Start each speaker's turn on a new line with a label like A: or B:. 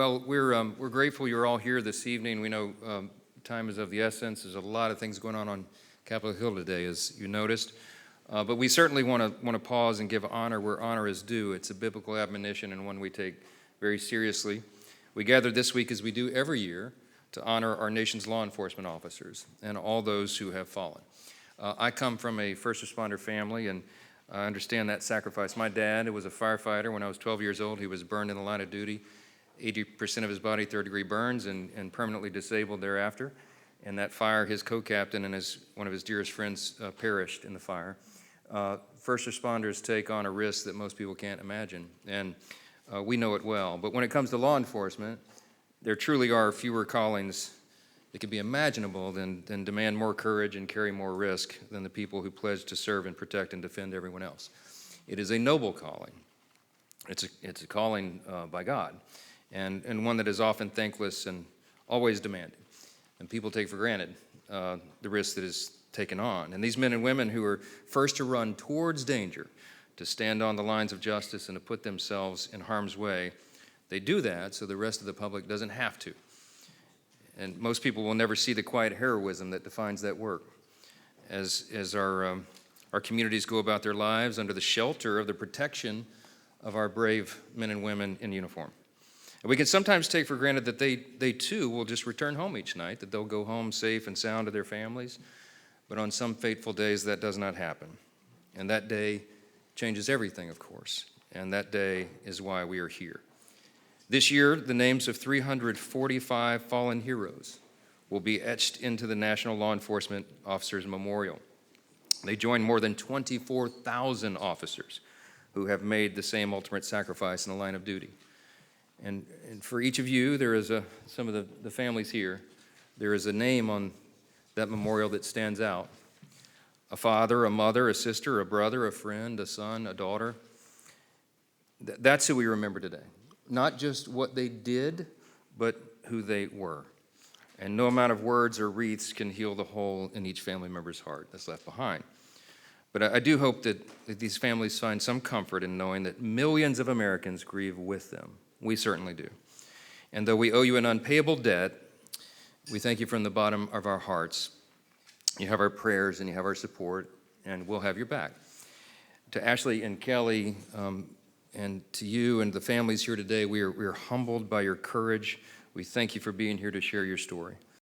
A: Well, we're grateful you're all here this evening. We know time is of the essence. There's a lot of things going on Capitol Hill today, as you noticed. But we certainly want to pause and give honor where honor is due. It's a biblical admonition and one we take very seriously. We gathered this week, as we do every year, to honor our nation's law enforcement officers and all those who have fallen. I come from a first responder family, and I understand that sacrifice. My dad was a firefighter. When I was 12 years old, he was burned in the line of duty. 80% of his body, third-degree burns, and permanently disabled thereafter. And that fire, his co-captain and one of his dearest friends perished in the fire. First responders take on a risk that most people can't imagine, and we know it well. But when it comes to law enforcement, there truly are fewer callings that can be imaginable than demand more courage and carry more risk than the people who pledge to serve and protect and defend everyone else. It is a noble calling. It's a calling by God. And one that is often thankless and always demanding. And people take for granted the risk that is taken on. And these men and women who are first to run towards danger, to stand on the lines of justice and to put themselves in harm's way, they do that so the rest of the public doesn't have to. And most people will never see the quiet heroism that defines that work. As our communities go about their lives under the shelter of the protection of our brave men and women in uniform. And we can sometimes take for granted that they too will just return home each night, that they'll go home safe and sound to their families. But on some fateful days, that does not happen. And that day changes everything, of course. And that day is why we are here. This year, the names of 345 fallen heroes will be etched into the National Law Enforcement Officers Memorial. They join more than 24,000 officers who have made the same ultimate sacrifice in the line of duty. And for each of you, there is some of the families here, there is a name on that memorial that stands out. A father, a mother, a sister, a brother, a friend, a son, a daughter. That's who we remember today. Not just what they did, but who they were. And no amount of words or wreaths can heal the hole in each family member's heart that's left behind. But I do hope that these families find some comfort in knowing that millions of Americans grieve with them. We certainly do. And though we owe you an unpayable debt, we thank you from the bottom of our hearts. You have our prayers and you have our support, and we'll have your back. To Ashley and Kelly, and to you and the families here today, we are humbled by your courage. We thank you for being here to share your story.